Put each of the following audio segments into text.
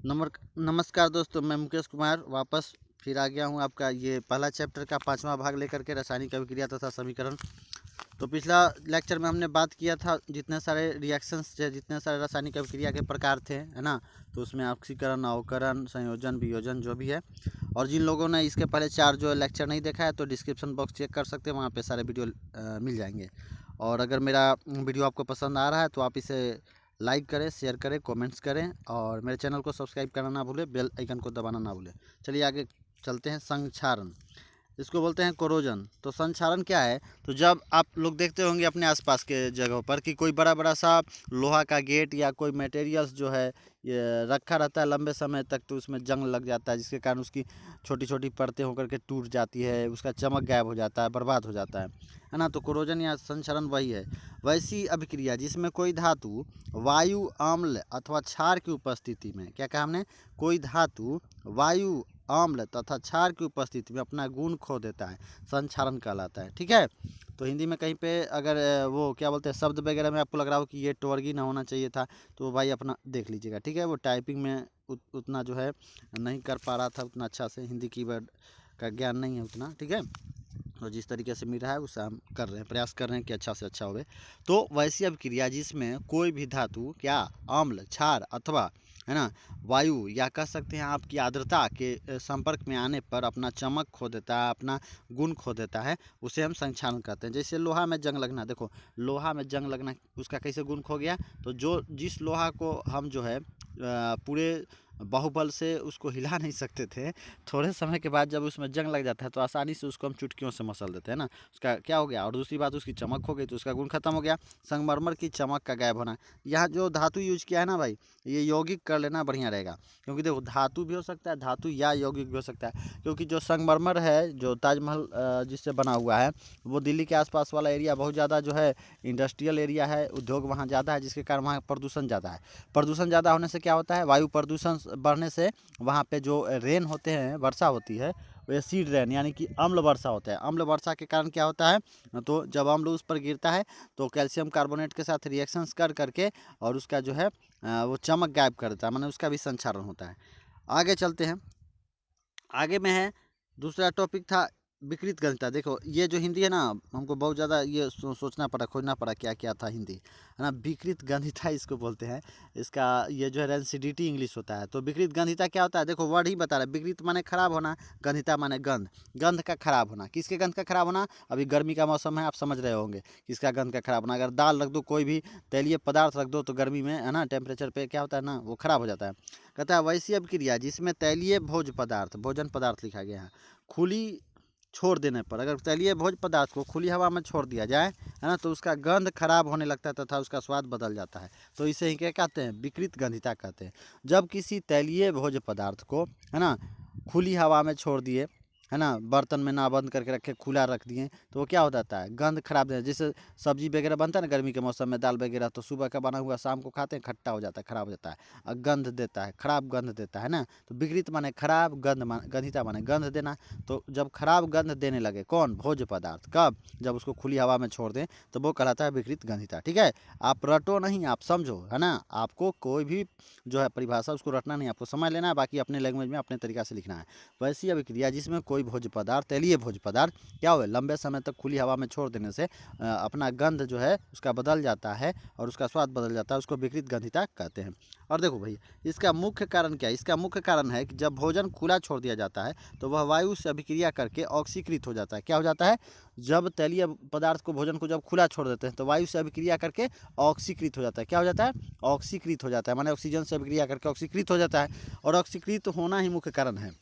नमस्कार दोस्तों, मैं मुकेश कुमार वापस फिर आ गया हूं। आपका ये पहला चैप्टर का 5वां भाग लेकर के रासायनिक अभिक्रिया तथा समीकरण। तो पिछला लेक्चर में हमने बात किया था जितने सारे रिएक्शंस थे, जितने सारे रासायनिक अभिक्रिया के प्रकार थे, है ना। तो उसमें ऑक्सीकरण, अवकरण, संयोजन, वियोजन जो भी है। और जिन लोगों ने इसके पहले 4 जो लेक्चर नहीं देखा है तो डिस्क्रिप्शन बॉक्स चेक कर सकते हैं, वहाँ पे सारे वीडियो मिल जाएंगे। और अगर मेरा वीडियो आपको पसंद आ रहा है तो आप इसे लाइक करें, शेयर करें, कमेंट्स करें और मेरे चैनल को सब्सक्राइब करना ना भूलें, बेल आइकन को दबाना ना भूलें। चलिए आगे चलते हैं। संक्षारण, इसको बोलते हैं कोरोजन। तो संक्षारण क्या है? तो जब आप लोग देखते होंगे अपने आसपास के जगहों पर कि कोई बड़ा बड़ा सा लोहा का गेट या कोई मटेरियल्स जो है ये रखा रहता है लंबे समय तक, तो उसमें जंग लग जाता है, जिसके कारण उसकी छोटी छोटी परतें होकर के टूट जाती है, उसका चमक गायब हो जाता है, बर्बाद हो जाता है ना। तो कोरोजन या संक्षारण वही है। वैसी अभिक्रिया जिसमें कोई धातु वायु, अम्ल अथवा क्षार की उपस्थिति में, क्या कहा हमने, कोई धातु वायु, अम्ल तथा क्षार की उपस्थिति में अपना गुण खो देता है, संक्षारण कहलाता है। ठीक है। तो हिंदी में कहीं पे अगर वो क्या बोलते हैं शब्द वगैरह में आपको लग रहा हो कि ये टवर्गी ना होना चाहिए था, तो भाई अपना देख लीजिएगा। ठीक है। वो टाइपिंग में उतना जो है नहीं कर पा रहा था उतना अच्छा से, हिंदी कीवर्ड का ज्ञान नहीं है उतना। ठीक है। और जिस तरीके से मिल रहा है उससे हम कर रहे हैं, प्रयास कर रहे हैं कि अच्छा से अच्छा होवे। तो वैसी अभिक्रिया जिसमें कोई भी धातु क्या अम्ल, क्षार अथवा, है ना, वायु या कह सकते हैं आपकी आर्द्रता के संपर्क में आने पर अपना चमक खो देता है, अपना गुण खो देता है, उसे हम संक्षारण कहते हैं। जैसे लोहा में जंग लगना, देखो लोहा में जंग लगना, उसका कैसे गुण खो गया? तो जो जिस लोहा को हम जो है पूरे बाहुबल से उसको हिला नहीं सकते थे, थोड़े समय के बाद जब उसमें जंग लग जाता है तो आसानी से उसको हम चुटकियों से मसल देते हैं ना, उसका क्या हो गया। और दूसरी बात, उसकी चमक हो गई तो उसका गुण खत्म हो गया। संगमरमर की चमक का गायब होना। यहाँ जो धातु यूज किया है ना भाई, ये यौगिक कर लेना बढ़िया रहेगा, क्योंकि देखो धातु भी हो सकता है, धातु या यौगिक भी हो सकता है। क्योंकि जो संगमरमर है, जो ताजमहल जिससे बना हुआ है, वो दिल्ली के आसपास वाला एरिया बहुत ज़्यादा जो है इंडस्ट्रियल एरिया है, उद्योग वहाँ ज़्यादा है, जिसके कारण वहाँ प्रदूषण ज़्यादा है। प्रदूषण ज़्यादा होने से क्या होता है? वायु प्रदूषण बढ़ने से वहाँ पे जो रेन होते हैं, वर्षा होती है, वो एसिड रेन यानी कि अम्ल वर्षा होता है। अम्ल वर्षा के कारण क्या होता है? तो जब अम्ल उस पर गिरता है तो कैल्शियम कार्बोनेट के साथ रिएक्शंस कर करके और उसका जो है वो चमक गायब कर देता है, माने उसका भी संक्षारण होता है। आगे चलते हैं। आगे में है दूसरा टॉपिक था विकृत गणिता। देखो ये जो हिंदी है ना, हमको बहुत ज़्यादा ये सोचना पड़ा, खोजना पड़ा क्या क्या था हिंदी, है ना। विकृत गणिता इसको बोलते हैं। इसका ये जो है रेंसिडिटी इंग्लिश होता है। तो विकृत गणिता क्या होता है? देखो वर्ड ही बता रहा है। विकृत माने खराब होना, गणिता माने गंध, गंध का खराब होना। किसके गंध का खराब होना? अभी गर्मी का मौसम है, आप समझ रहे होंगे किसका गंध का खराब होना। अगर दाल रख दो, कोई भी तैलीय पदार्थ रख दो, तो गर्मी में, है ना, टेम्परेचर पे क्या होता है ना, वो खराब हो जाता है। कहता है वैसी अभिक्रिया जिसमें तैलीय भोज पदार्थ, भोजन पदार्थ लिखा गया है, खुली छोड़ देने पर, अगर तैलीय भोज पदार्थ को खुली हवा में छोड़ दिया जाए, है ना, तो उसका गंध खराब होने लगता है तथा उसका स्वाद बदल जाता है। तो इसे ही क्या कहते हैं? विकृत गंधिता कहते हैं। जब किसी तैलीय भोज पदार्थ को, है ना, खुली हवा में छोड़ दिए, है ना, बर्तन में ना बंद करके रखे, खुला रख दिए, तो वो क्या हो जाता है? गंध खराब देता है। जैसे सब्जी वगैरह बनता है ना गर्मी के मौसम में, दाल वगैरह, तो सुबह का बना हुआ शाम को खाते हैं, खट्टा हो जाता है, खराब हो जाता है और गंध देता है, खराब गंध देता है ना। तो विकृत माने खराब, गंध गंधिता माने गंध देना। तो जब खराब गंध देने लगे कौन? भोज्य पदार्थ। कब? जब उसको खुली हवा में छोड़ दें, तो वो कहलाता है विकृत गंधिता। ठीक है। आप रटो नहीं, आप समझो, है ना। आपको कोई भी जो है परिभाषा उसको रटना नहीं, आपको समझ लेना है, बाकी अपने लैंग्वेज में अपने तरीका से लिखना है। वैसी अभिक्रिया जिसमें कोई भोज्य पदार्थ, तैलीय भोज्य पदार्थ क्या हो, लंबे समय तक खुली हवा में छोड़ देने से अपना गंध जो है उसका बदल जाता है और उसका स्वाद बदल जाता है, उसको विकृत गंधिता कहते हैं। और देखो भाई, इसका मुख्य कारण क्या है? इसका मुख्य कारण है कि जब भोजन खुला छोड़ दिया जाता है तो वह वायु से अभिक्रिया करके ऑक्सीकृत हो जाता है। क्या हो जाता है? जब तैलीय पदार्थ को, भोजन को जब खुला छोड़ देते हैं तो वायु से अभिक्रिया करके ऑक्सीकृत हो जाता है। क्या हो जाता है? ऑक्सीकृत हो जाता है, माने ऑक्सीजन से अभिक्रिया करके ऑक्सीकृत हो जाता है। और ऑक्सीकृत होना ही मुख्य कारण है।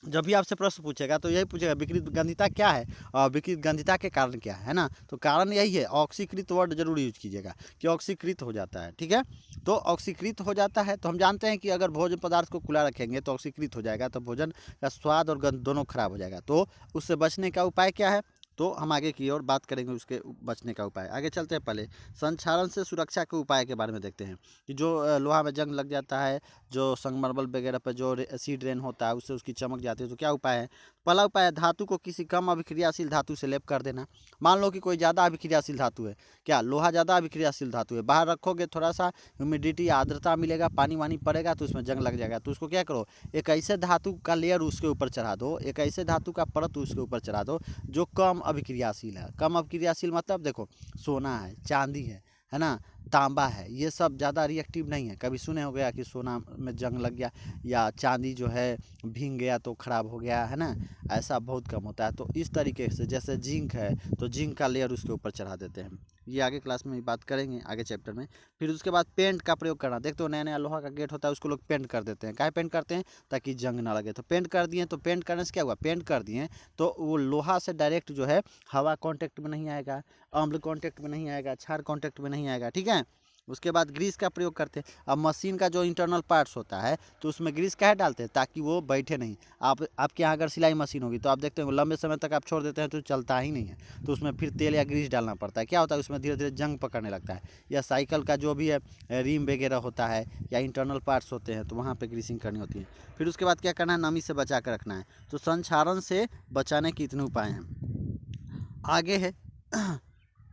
जब भी आपसे प्रश्न पूछेगा तो यही पूछेगा विकृत गंधिता क्या है और विकृत गंधिता के कारण क्या है ना। तो कारण यही है, ऑक्सीकृत वर्ड जरूर यूज कीजिएगा कि ऑक्सीकृत हो जाता है। ठीक है। तो ऑक्सीकृत हो जाता है, तो हम जानते हैं कि अगर भोजन पदार्थ को खुला रखेंगे तो ऑक्सीकृत हो जाएगा, तो भोजन का स्वाद और गंध दोनों खराब हो जाएगा। तो उससे बचने का उपाय क्या है? तो हम आगे की ओर बात करेंगे उसके बचने का उपाय। आगे चलते हैं, पहले संक्षारण से सुरक्षा के उपाय के बारे में देखते हैं कि जो लोहा में जंग लग जाता है, जो संगमरमर वगैरह पर जो एसिड रेन होता है उससे उसकी चमक जाती है, तो क्या उपाय है? पहला उपाय है धातु को किसी कम अभिक्रियाशील धातु से लेप कर देना। मान लो कि कोई ज़्यादा अभिक्रियाशील धातु है, क्या लोहा ज़्यादा अभिक्रियाशील धातु है, बाहर रखोगे थोड़ा सा ह्यूमिडिटी आर्द्रता मिलेगा, पानी वानी पड़ेगा तो उसमें जंग लग जाएगा। तो उसको क्या करो, एक ऐसे धातु का लेयर उसके ऊपर चढ़ा दो, एक ऐसे धातु का परत उसके ऊपर चढ़ा दो जो कम अभिक्रियाशील है। कम अभिक्रियाशील मतलब देखो, सोना है, चांदी है ना, तांबा है, ये सब ज़्यादा रिएक्टिव नहीं है। कभी सुने हो गया कि सोना में जंग लग गया या चांदी जो है भींग गया तो ख़राब हो गया, है ना, ऐसा बहुत कम होता है। तो इस तरीके से जैसे जिंक है तो जिंक का लेयर उसके ऊपर चढ़ा देते हैं। ये आगे क्लास में बात करेंगे, आगे चैप्टर में। फिर उसके बाद पेंट का प्रयोग करना। देखते हो नया नया लोहा का गेट होता है उसको लोग पेंट कर देते हैं। काहे पेंट करते हैं? ताकि जंग ना लगे। तो पेंट कर दिए, तो पेंट करने से क्या हुआ, पेंट कर दिए तो वो लोहा से डायरेक्ट जो है हवा कांटेक्ट में नहीं आएगा, अम्ल कांटेक्ट में नहीं आएगा, क्षार कांटेक्ट में नहीं आएगा, ठीक है। उसके बाद ग्रीस का प्रयोग करते हैं। अब मशीन का जो इंटरनल पार्ट्स होता है तो उसमें ग्रीस काहे डालते हैं? ताकि वो बैठे नहीं। आपके यहाँ अगर सिलाई मशीन होगी तो आप देखते हो लंबे समय तक आप छोड़ देते हैं तो चलता ही नहीं है, तो उसमें फिर तेल या ग्रीस डालना पड़ता है। क्या होता है उसमें धीरे धीरे जंग पकड़ने लगता है। या साइकिल का जो भी है रिम वगैरह होता है या इंटरनल पार्ट्स होते हैं तो वहाँ पर ग्रीसिंग करनी होती है। फिर उसके बाद क्या करना है, नमी से बचा कर रखना है। तो संक्षारण से बचाने के इतने उपाय हैं। आगे है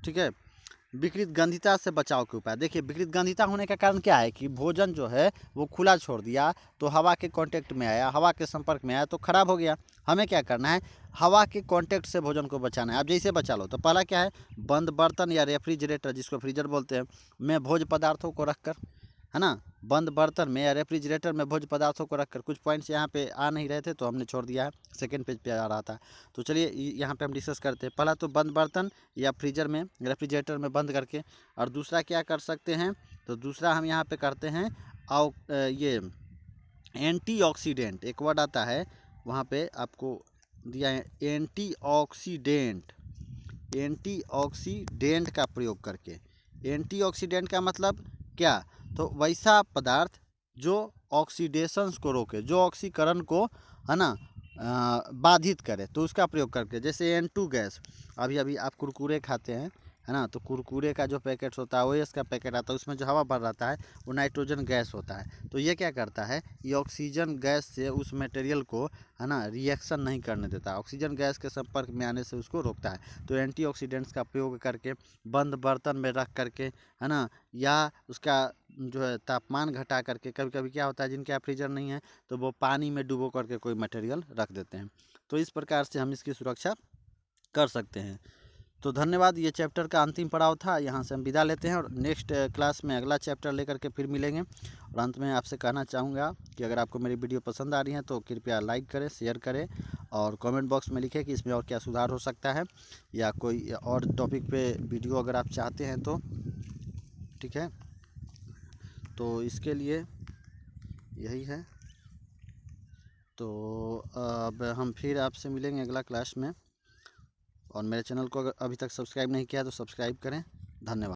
ठीक है, विकृत गंधिता से बचाव के उपाय। देखिए विकृत गंधिता होने का कारण क्या है कि भोजन जो है वो खुला छोड़ दिया तो हवा के कांटेक्ट में आया, हवा के संपर्क में आया तो खराब हो गया। हमें क्या करना है, हवा के कांटेक्ट से भोजन को बचाना है। आप जैसे बचा लो तो पहला क्या है, बंद बर्तन या रेफ्रिजरेटर जिसको फ्रीजर बोलते हैं में भोज्य पदार्थों को रखकर, है ना, बंद बर्तन में या रेफ्रिजरेटर में भोज्य पदार्थों को रखकर। कुछ पॉइंट्स यहाँ पे आ नहीं रहे थे तो हमने छोड़ दिया है, सेकंड पेज पे आ रहा था। तो चलिए यहाँ पे हम डिस्कस करते हैं। पहला तो बंद बर्तन या फ्रीजर में, रेफ्रिजरेटर में बंद करके। और दूसरा क्या कर सकते हैं, तो दूसरा हम यहाँ पे करते हैं ये एंटीऑक्सीडेंट, एक वर्ड आता है वहाँ पे आपको दिया है एंटीऑक्सीडेंट। एंटीऑक्सीडेंट का प्रयोग करके। एंटीऑक्सीडेंट का मतलब क्या, तो वैसा पदार्थ जो ऑक्सीडेशंस को रोके, जो ऑक्सीकरण को, है ना, बाधित करे, तो उसका प्रयोग करके। जैसे N2 गैस, अभी अभी आप कुरकुरे खाते हैं, है ना, तो कुरकुरे का जो पैकेट होता है OS का पैकेट आता है उसमें जो हवा भर रहता है वो नाइट्रोजन गैस होता है। तो ये क्या करता है, ये ऑक्सीजन गैस से उस मटेरियल को, है ना, रिएक्शन नहीं करने देता, ऑक्सीजन गैस के संपर्क में आने से उसको रोकता है। तो एंटीऑक्सीडेंट्स का प्रयोग करके, बंद बर्तन में रख करके, है ना, या उसका जो है तापमान घटा करके। कभी कभी क्या होता है जिनके यहाँ फ्रीजर नहीं है तो वो पानी में डुबो करके कोई मटेरियल रख देते हैं। तो इस प्रकार से हम इसकी सुरक्षा कर सकते हैं। तो धन्यवाद, ये चैप्टर का अंतिम पड़ाव था, यहाँ से हम विदा लेते हैं और नेक्स्ट क्लास में अगला चैप्टर लेकर के फिर मिलेंगे। और अंत में आपसे कहना चाहूँगा कि अगर आपको मेरी वीडियो पसंद आ रही है तो कृपया लाइक करें, शेयर करें और कमेंट बॉक्स में लिखें कि इसमें और क्या सुधार हो सकता है या कोई और टॉपिक पे वीडियो अगर आप चाहते हैं तो, ठीक है। तो इसके लिए यही है। तो अब हम फिर आपसे मिलेंगे अगला क्लास में। और मेरे चैनल को अगर अभी तक सब्सक्राइब नहीं किया तो सब्सक्राइब करें। धन्यवाद।